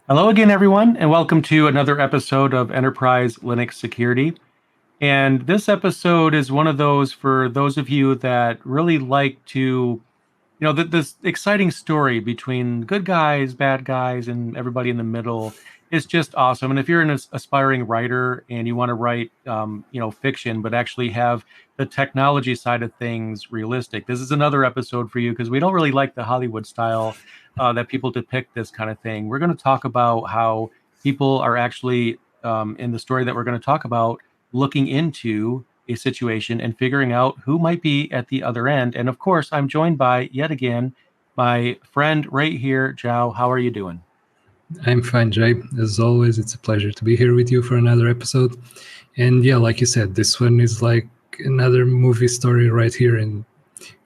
Hello again, everyone, and welcome to another episode of Enterprise Linux Security. And this episode is one of those for those of you that really like to, this exciting story between good guys, bad guys, and everybody in the middle is just awesome. And if you're an aspiring writer and you want to write, fiction, but actually have the technology side of things realistic, this is another episode for you because we don't really like the Hollywood style that people depict this kind of thing. We're going to talk about how people are actually in the story that we're going to talk about looking into a situation and figuring out who might be at the other end. And of course, I'm joined by, yet again, my friend right here, Joao. How are you doing? I'm fine, Jay. As always, it's a pleasure to be here with you for another episode. And yeah, like you said, this one is like another movie story right here, and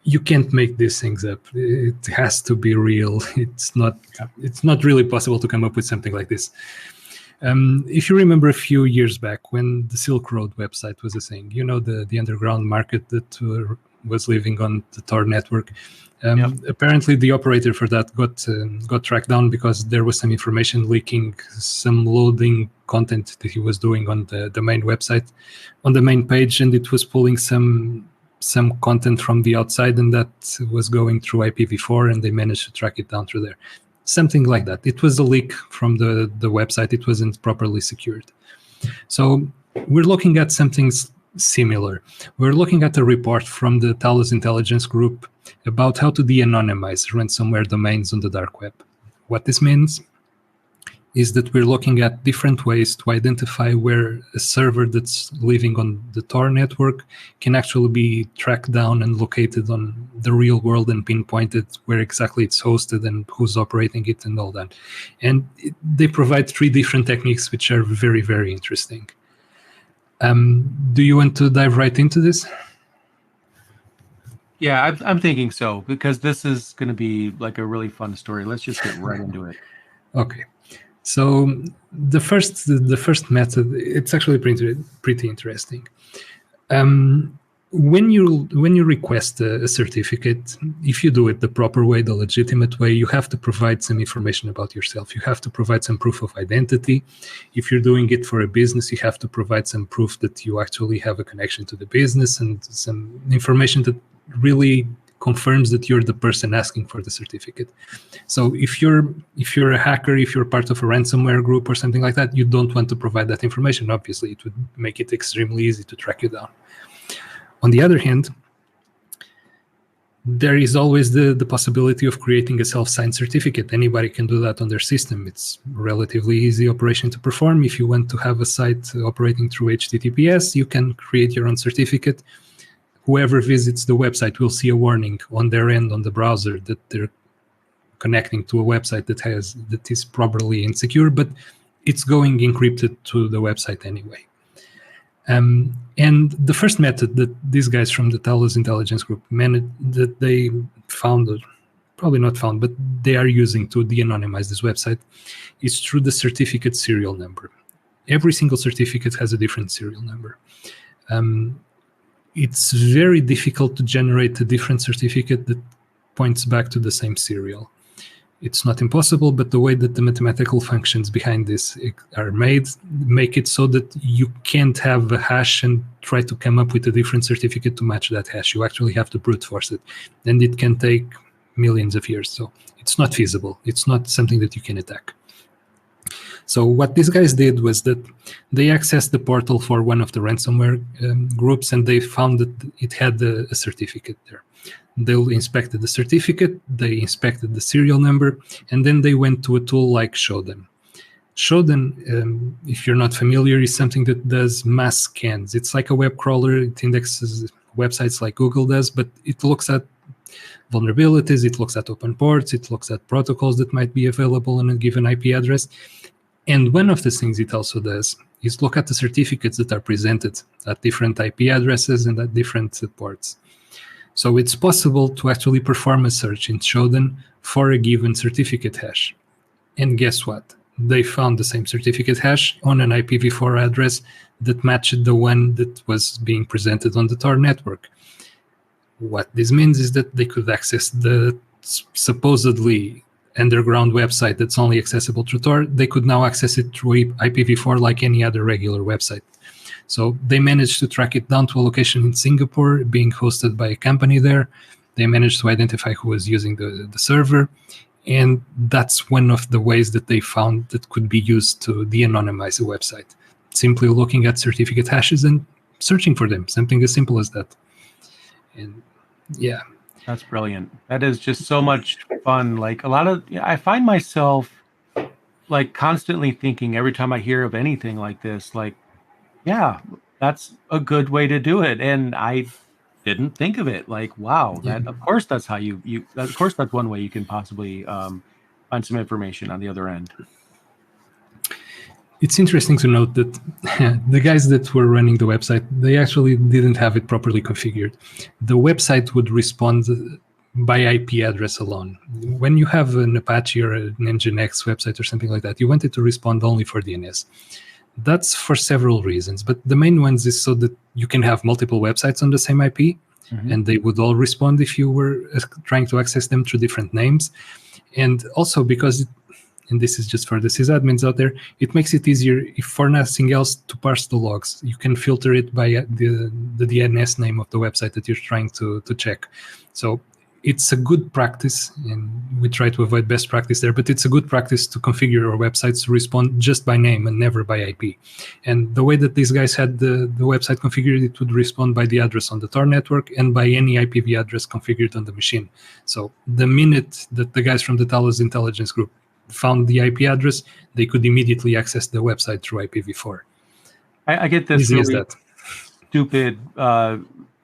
you can't make these things up. It has to be real. It's not really possible to come up with something like this. If you remember a few years back when the Silk Road website was a thing, the underground market that was living on the Tor network. Apparently, the operator for that got tracked down because there was some information leaking, some loading content that he was doing on the main website, on the main page, and it was pulling some content from the outside, and that was going through IPv4, and they managed to track it down through there. Something like that. It was a leak from the website. It wasn't properly secured. So we're looking at something similar. We're looking at a report from the Talos Intelligence Group about how to de-anonymize ransomware domains on the dark web. What this means is that we're looking at different ways to identify where a server that's living on the Tor network can actually be tracked down and located on the real world and pinpointed where exactly it's hosted and who's operating it and all that. And they provide 3 different techniques which are very, very interesting. Do you want to dive right into this? Yeah, I'm thinking so, because this is going to be like a really fun story. Let's just get right into it. Okay. So the first method, it's actually pretty interesting. When you request a certificate, if you do it the proper way, the legitimate way, you have to provide some information about yourself. You have to provide some proof of identity. If you're doing it for a business, you have to provide some proof that you actually have a connection to the business and some information that really confirms that you're the person asking for the certificate. So if you're a hacker, if you're part of a ransomware group or something like that, you don't want to provide that information. Obviously, it would make it extremely easy to track you down. On the other hand, there is always the possibility of creating a self-signed certificate. Anybody can do that on their system. It's a relatively easy operation to perform. If you want to have a site operating through HTTPS, you can create your own certificate. Whoever visits the website will see a warning on their end on the browser that they're connecting to a website that is properly insecure, but it's going encrypted to the website anyway. And the first method that these guys from the Talos Intelligence Group that they found, or probably not found, but they are using to de-anonymize this website is through the certificate serial number. Every single certificate has a different serial number. It's very difficult to generate a different certificate that points back to the same serial. It's not impossible, but the way that the mathematical functions behind this are made make it so that you can't have a hash and try to come up with a different certificate to match that hash. You actually have to brute force it, and it can take millions of years. So it's not feasible. It's not something that you can attack. So what these guys did was that they accessed the portal for one of the ransomware groups, and they found that it had a certificate there. They inspected the certificate, they inspected the serial number, and then they went to a tool like Shodan. Shodan, if you're not familiar, is something that does mass scans. It's like a web crawler. It indexes websites like Google does, but it looks at vulnerabilities, it looks at open ports, it looks at protocols that might be available on a given IP address. And one of the things it also does is look at the certificates that are presented at different IP addresses and at different ports. So it's possible to actually perform a search in Shodan for a given certificate hash. And guess what? They found the same certificate hash on an IPv4 address that matched the one that was being presented on the Tor network. What this means is that they could access the supposedly underground website that's only accessible through Tor, they could now access it through IPv4 like any other regular website. So they managed to track it down to a location in Singapore, being hosted by a company there. They managed to identify who was using the server. And that's one of the ways that they found that could be used to de-anonymize a website. Simply looking at certificate hashes and searching for them, something as simple as that. And yeah. That's brilliant. That is just so much fun. Like I find myself like constantly thinking every time I hear of anything like this, like, yeah, that's a good way to do it. And I didn't think of it. Like, wow, that of course that's how you of course that's one way you can possibly find some information on the other end. It's interesting to note that the guys that were running the website, they actually didn't have it properly configured. The website would respond by IP address alone. When you have an Apache or an Nginx website or something like that, you want it to respond only for DNS. That's for several reasons, but the main ones is so that you can have multiple websites on the same IP, and they would all respond if you were trying to access them through different names. And also because and this is just for the sysadmins out there, it makes it easier, if for nothing else, to parse the logs. You can filter it by the DNS name of the website that you're trying to check. So it's a good practice, and we try to avoid best practice there, but it's a good practice to configure your websites to respond just by name and never by IP. And the way that these guys had the website configured, it would respond by the address on the Tor network and by any IPv address configured on the machine. So the minute that the guys from the Talos intelligence group found the IP address, they could immediately access the website through IPv4. I get this really stupid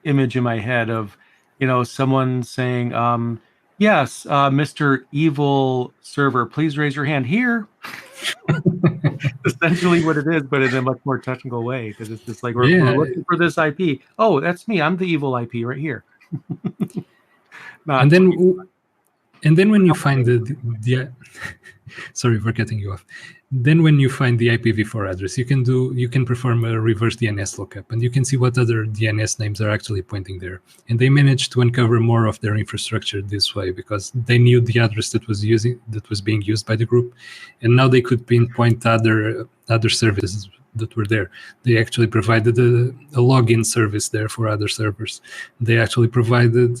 image in my head of, someone saying, yes, Mr. Evil Server, please raise your hand here. Essentially what it is, but in a much more technical way, because it's just like, we're looking for this IP. Oh, that's me. I'm the evil IP right here. And then when you find the sorry for cutting you off. Then when you find the IPv4 address, you can perform a reverse DNS lookup, and you can see what other DNS names are actually pointing there. And they managed to uncover more of their infrastructure this way because they knew the address that was being used by the group, and now they could pinpoint other services that were there. They actually provided a login service there for other servers. They actually provided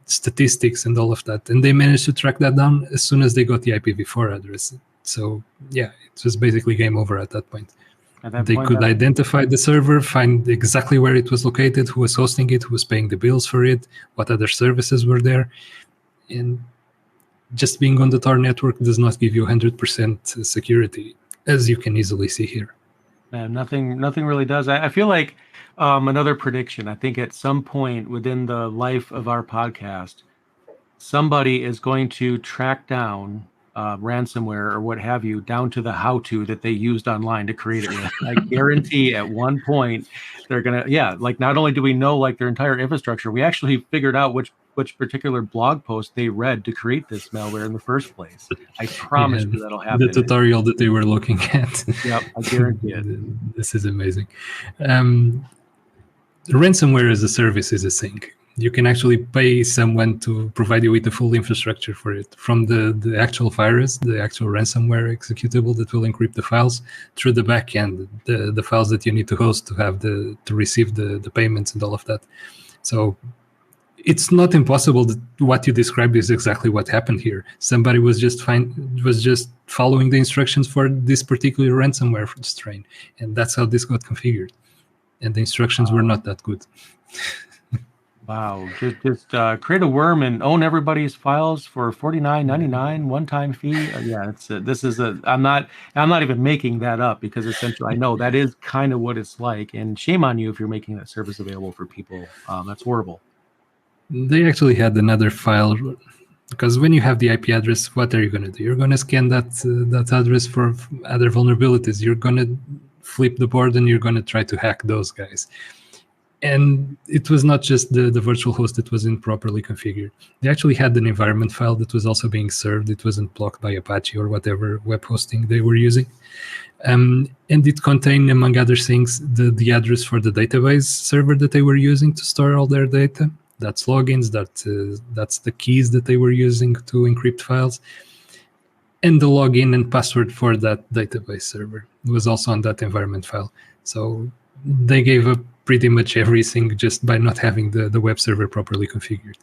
statistics and all of that, and they managed to track that down as soon as they got the IPv4 address. So yeah, it was basically game over at that point. They could identify the server, find exactly where it was located, who was hosting it, who was paying the bills for it, what other services were there. And just being on the Tor network does not give you 100% security, as you can easily see here. Nothing really does. I feel like another prediction. I think at some point within the life of our podcast, somebody is going to track down ransomware or what have you down to the how-to that they used online to create it with. I guarantee at one point they're gonna, like not only do we know like their entire infrastructure, we actually figured out which particular blog post they read to create this malware in the first place. I promise you that'll happen. The tutorial that they were looking at. Yep, I guarantee it. This is amazing. Ransomware as a service is a thing. You can actually pay someone to provide you with the full infrastructure for it, from the actual virus, the actual ransomware executable that will encrypt the files, through the back end, the files that you need to host to receive the payments and all of that. So it's not impossible that what you described is exactly what happened here. Somebody was just following the instructions for this particular ransomware strain, and that's how this got configured. And the instructions were not that good. Wow! Just create a worm and own everybody's files for $49.99 one-time fee. I'm not even making that up, because essentially I know that is kind of what it's like. And shame on you if you're making that service available for people. That's horrible. They actually had another file, because when you have the IP address, what are you going to do? You're going to scan that address for other vulnerabilities. You're going to flip the board and you're going to try to hack those guys. And it was not just the virtual host that wasn't properly configured. They actually had an environment file that was also being served. It wasn't blocked by Apache or whatever web hosting they were using. And it contained, among other things, the address for the database server that they were using to store all their data. That's logins, that's the keys that they were using to encrypt files. and the login and password for that database server was also on that environment file. So they gave up pretty much everything just by not having the web server properly configured.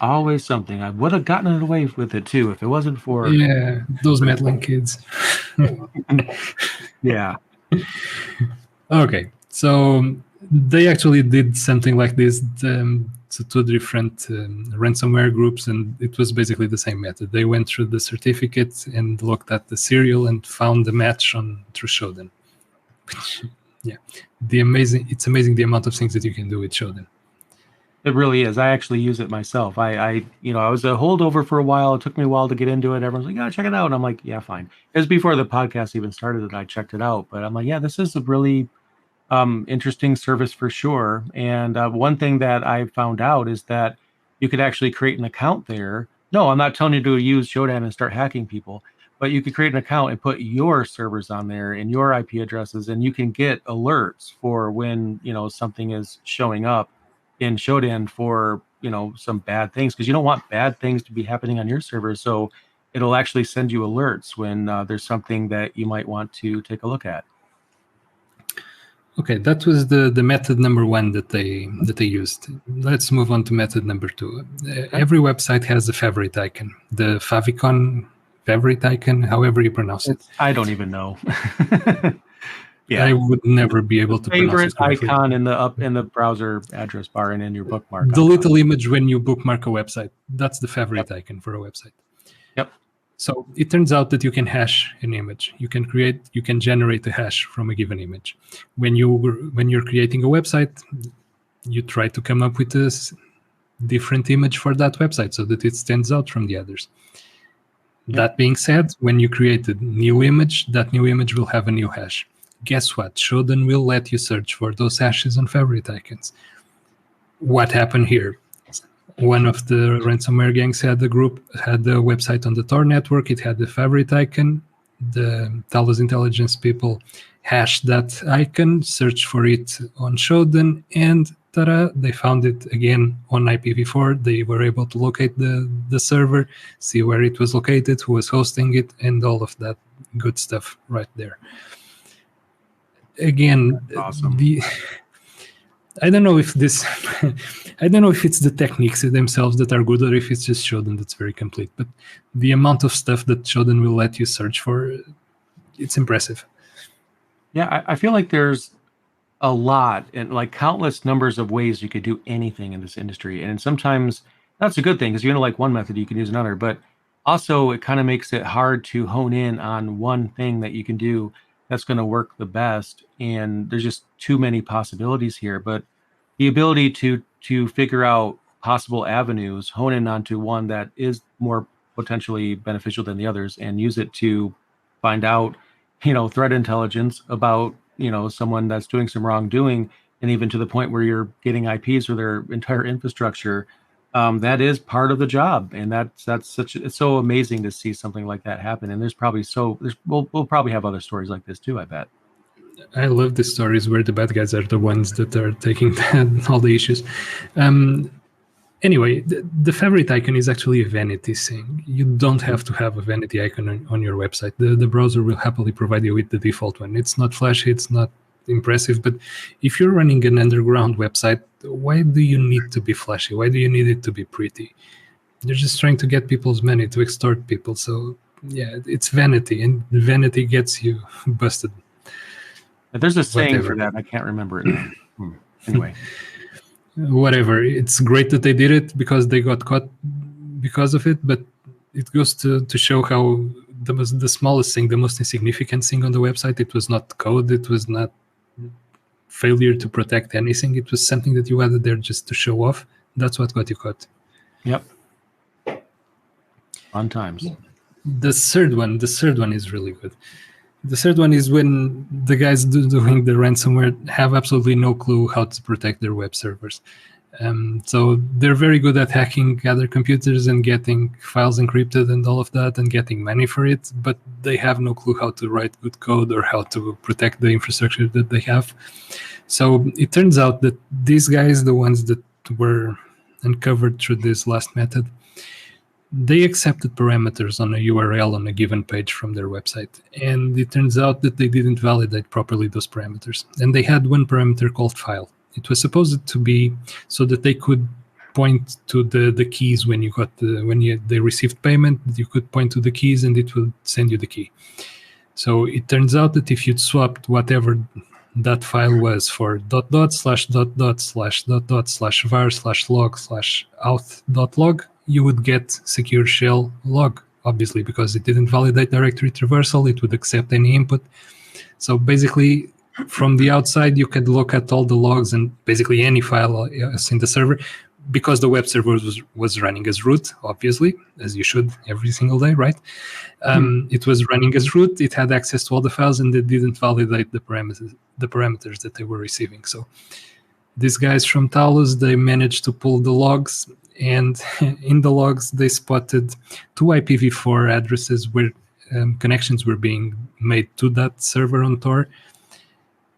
Always something. I would have gotten it away with it too if it wasn't for those meddling kids. Yeah. Okay, so they actually did something like this to two different ransomware groups, and it was basically the same method. They went through the certificates and looked at the serial and found the match on through Shodan. Yeah, it's amazing the amount of things that you can do with Shodan. It really is. I actually use it myself. I was a holdover for a while. It took me a while to get into it. Everyone's like, "Yeah, check it out." And I'm like, "Yeah, fine." It was before the podcast even started that I checked it out. But I'm like, "Yeah, this is a really interesting service for sure." And one thing that I found out is that you could actually create an account there. No, I'm not telling you to use Shodan and start hacking people, but you could create an account and put your servers on there and your IP addresses, and you can get alerts for when something is showing up in Shodan for some bad things, because you don't want bad things to be happening on your server. So it'll actually send you alerts when there's something that you might want to take a look at. Okay, that was the method number one that they used. Let's move on to method number two. Okay. Every website has a favorite icon, the favicon favorite icon, however you pronounce it. I don't even know. Yeah, I would never be able to pronounce it correctly. Icon in the browser address bar and in your bookmark. The little image when you bookmark a website, that's the favorite icon for a website. Yep. So it turns out that you can hash an image. You can generate a hash from a given image. When you're creating a website, you try to come up with a different image for that website so that it stands out from the others. Yep. That being said, when you create a new image, that new image will have a new hash. Guess what? Shodan will let you search for those hashes on favorite icons. What happened here? One of the ransomware gangs had a website on the Tor network. It had the favorite icon. The Talos intelligence people hashed that icon, searched for it on Shodan, and ta-da, they found it again on IPv4. They were able to locate the server, see where it was located, who was hosting it, and all of that good stuff right there. Again, awesome. I don't know if it's the techniques themselves that are good or if it's just Shodan that's very complete. But the amount of stuff that Shodan will let you search for, it's impressive. Yeah, I feel like there's a lot and like countless numbers of ways you could do anything in this industry. And sometimes that's a good thing because like one method, you can use another. But also it kind of makes it hard to hone in on one thing that you can do that's going to work the best, and there's just too many possibilities here. But the ability to figure out possible avenues, hone in onto one that is more potentially beneficial than the others, and use it to find out, threat intelligence about, someone that's doing some wrongdoing, and even to the point where you're getting IPs for their entire infrastructure. That is part of the job, and it's so amazing to see something like that happen. And there's probably we'll probably have other stories like this too, I bet. I love the stories where the bad guys are the ones that are taking all the issues. Anyway, the favorite icon is actually a vanity thing. You don't have to have a vanity icon on your website. The browser will happily provide you with the default one. It's not flashy, it's not impressive, but if you're running an underground website, why do you need to be flashy? Why do you need it to be pretty? You're just trying to get people's money, to extort people. So yeah, it's vanity, and vanity gets you busted. There's a saying for that. I can't remember it now. Anyway. Whatever. It's great that they did it because they got caught because of it, but it goes to show how the smallest thing, the most insignificant thing on the website, it was not code, it was not failure to protect anything. It was something that you added there just to show off. That's what got you caught. Yep. Fun times. The third one is really good. The third one is when the guys doing the ransomware have absolutely no clue how to protect their web servers. So they're very good at hacking other computers and getting files encrypted and all of that and getting money for it, but they have no clue how to write good code or how to protect the infrastructure that they have. So it turns out that these guys, the ones that were uncovered through this last method, they accepted parameters on a URL on a given page from their website. And it turns out that they didn't validate properly those parameters. And they had one parameter called file. It was supposed to be so that they could point to the keys when they received payment. You could point to the keys and it would send you the key. So it turns out that if you'd swapped whatever that file was for // // /var /log /auth.log, you would get secure shell log, obviously, because it didn't validate directory traversal. It would accept any input. So basically, from the outside, you could look at all the logs and basically any file in the server, because the web server was running as root, obviously, as you should every single day, right? It was running as root. It had access to all the files, and it didn't validate the parameters that they were receiving. So these guys from Talos, they managed to pull the logs, and in the logs, they spotted 2 IPv4 addresses where connections were being made to that server on Tor,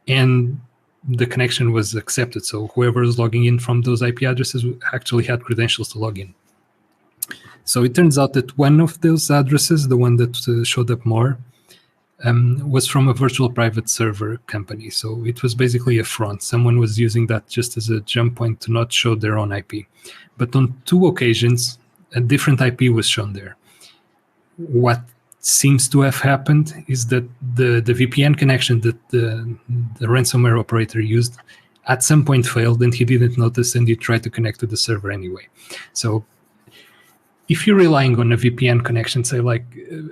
and the connection was accepted. So whoever was logging in from those IP addresses actually had credentials to log in. So it turns out that one of those addresses, the one that showed up more, was from a virtual private server company. So it was basically a front. Someone was using that just as a jump point to not show their own IP. But on 2 occasions, a different IP was shown there. What seems to have happened is that the VPN connection that the ransomware operator used at some point failed, and he didn't notice, and he tried to connect to the server anyway. So if you're relying on a VPN connection, say like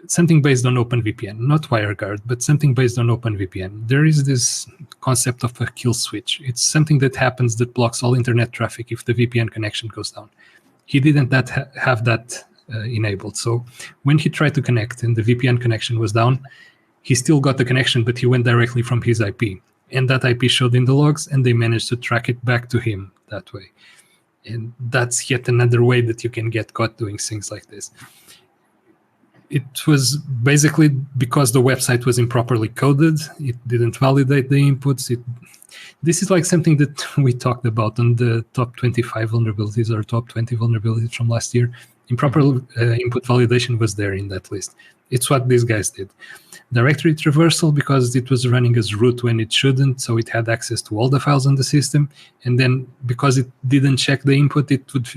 something based on OpenVPN, not WireGuard, but something based on OpenVPN, there is this concept of a kill switch. It's something that happens that blocks all internet traffic if the VPN connection goes down. He didn't have that enabled. So when he tried to connect and the VPN connection was down, he still got the connection, but he went directly from his IP. And that IP showed in the logs, and they managed to track it back to him that way. And that's yet another way that you can get caught doing things like this. It was basically because the website was improperly coded. It didn't validate the inputs. This is like something that we talked about on the top 25 vulnerabilities or top 20 vulnerabilities from last year. Improper input validation was there in that list. It's what these guys did. Directory traversal, because it was running as root when it shouldn't, so it had access to all the files on the system. And then because it didn't check the input, it would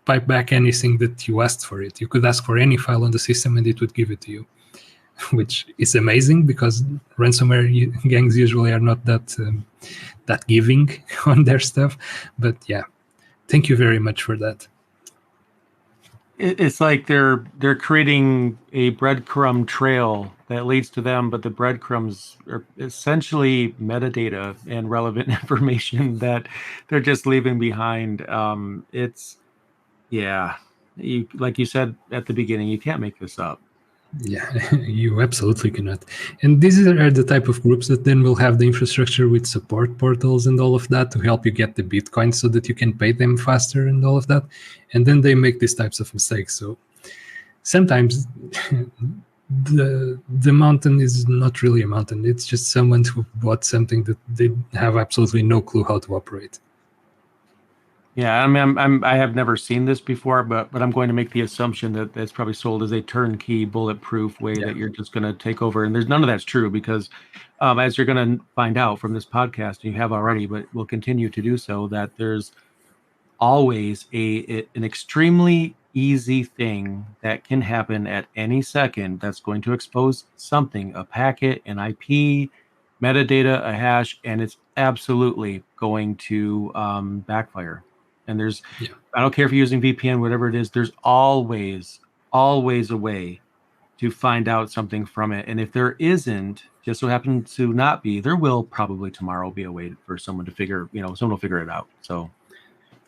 pipe back anything that you asked for it. You could ask for any file on the system and it would give it to you, which is amazing because ransomware gangs usually are not that giving on their stuff. But yeah, thank you very much for that. It's like they're creating a breadcrumb trail that leads to them, but the breadcrumbs are essentially metadata and relevant information that they're just leaving behind. Like you said at the beginning, you can't make this up. Yeah, you absolutely cannot. And these are the type of groups that then will have the infrastructure with support portals and all of that to help you get the Bitcoin so that you can pay them faster and all of that. And then they make these types of mistakes. So sometimes the mountain is not really a mountain. It's just someone who bought something that they have absolutely no clue how to operate. Yeah, I mean, I have never seen this before, but I'm going to make the assumption that it's probably sold as a turnkey, bulletproof way that you're just going to take over. And there's none of that's true because, as you're going to find out from this podcast, and you have already, but will continue to do so, that there's always an extremely easy thing that can happen at any second that's going to expose something, a packet, an IP, metadata, a hash, and it's absolutely going to backfire. And there's, I don't care if you're using VPN, whatever it is, there's always a way to find out something from it. And if there isn't, just so happens to not be, there will probably tomorrow be a way for someone to someone will figure it out. So,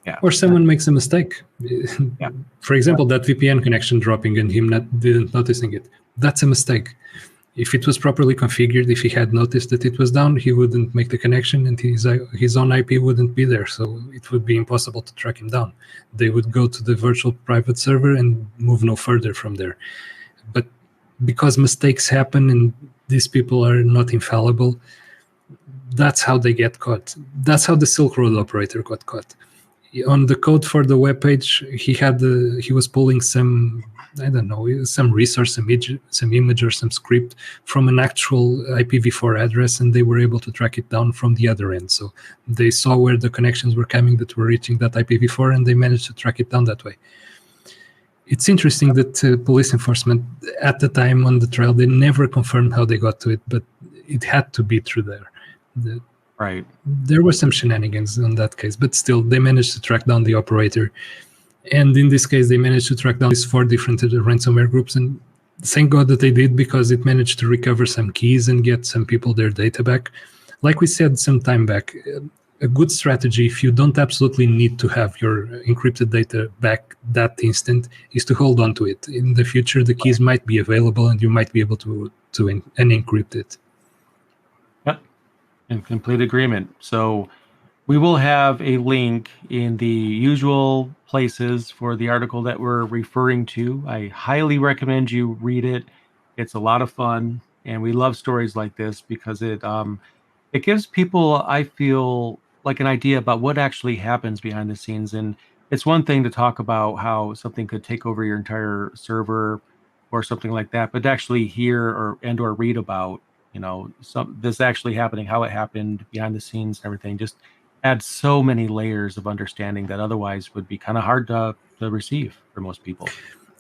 yeah. Or someone makes a mistake. Yeah. For example, that VPN connection dropping and him didn't noticing it. That's a mistake. If it was properly configured, if he had noticed that it was down, he wouldn't make the connection and his own IP wouldn't be there. So it would be impossible to track him down. They would go to the virtual private server and move no further from there. But because mistakes happen and these people are not infallible, that's how they get caught. That's how the Silk Road operator got caught. On the code for the web page, he was pulling some, I don't know, some resource, some image or some script from an actual IPv4 address, and they were able to track it down from the other end. So they saw where the connections were coming that were reaching that IPv4, and they managed to track it down that way. It's interesting that police enforcement at the time on the trial, they never confirmed how they got to it, but it had to be through there. Right. There were some shenanigans in that case, but still they managed to track down the operator. And in this case, they managed to track down these 4 different ransomware groups. And thank God that they did, because it managed to recover some keys and get some people their data back. Like we said some time back, a good strategy, if you don't absolutely need to have your encrypted data back that instant, is to hold on to it. In the future, the keys might be available and you might be able to unencrypt it. Yep. In complete agreement. So we will have a link in the usual places for the article that we're referring to. I highly recommend you read it. It's a lot of fun, and we love stories like this because it gives people, I feel, like an idea about what actually happens behind the scenes. And it's one thing to talk about how something could take over your entire server or something like that, but to actually hear or read about, this actually happening, how it happened behind the scenes and everything, just adds so many layers of understanding that otherwise would be kind of hard to receive for most people.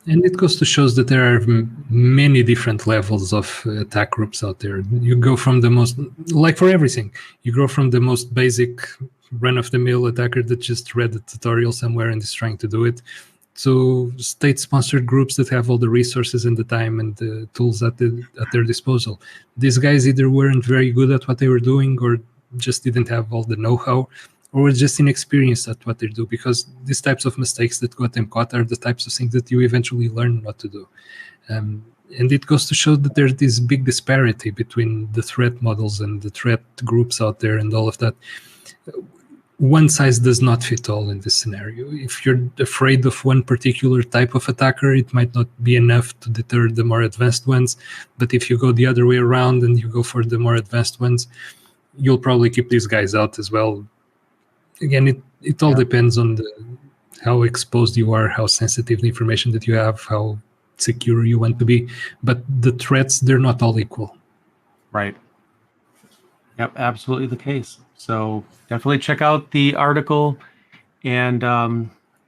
And it goes to shows that there are many different levels of attack groups out there. You go from the most, like for everything, you go from the most basic run-of-the-mill attacker that just read the tutorial somewhere and is trying to do it, to state-sponsored groups that have all the resources and the time and the tools at their disposal. These guys either weren't very good at what they were doing or just didn't have all the know-how, or were just inexperienced at what they do, because these types of mistakes that got them caught are the types of things that you eventually learn not to do. And it goes to show that there's this big disparity between the threat models and the threat groups out there and all of that. One size does not fit all in this scenario. If you're afraid of one particular type of attacker, it might not be enough to deter the more advanced ones. But if you go the other way around and you go for the more advanced ones, you'll probably keep these guys out as well. Again, it all depends on how exposed you are, how sensitive the information that you have, how secure you want to be. But the threats, they're not all equal. Right. Yep, absolutely the case. So definitely check out the article. And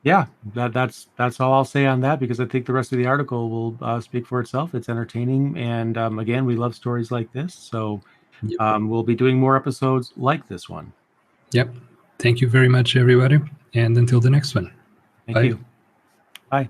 that's all I'll say on that, because I think the rest of the article will speak for itself. It's entertaining. And again, we love stories like this. So we'll be doing more episodes like this one. Yep. Thank you very much, everybody. And until the next one. Thank you. Bye.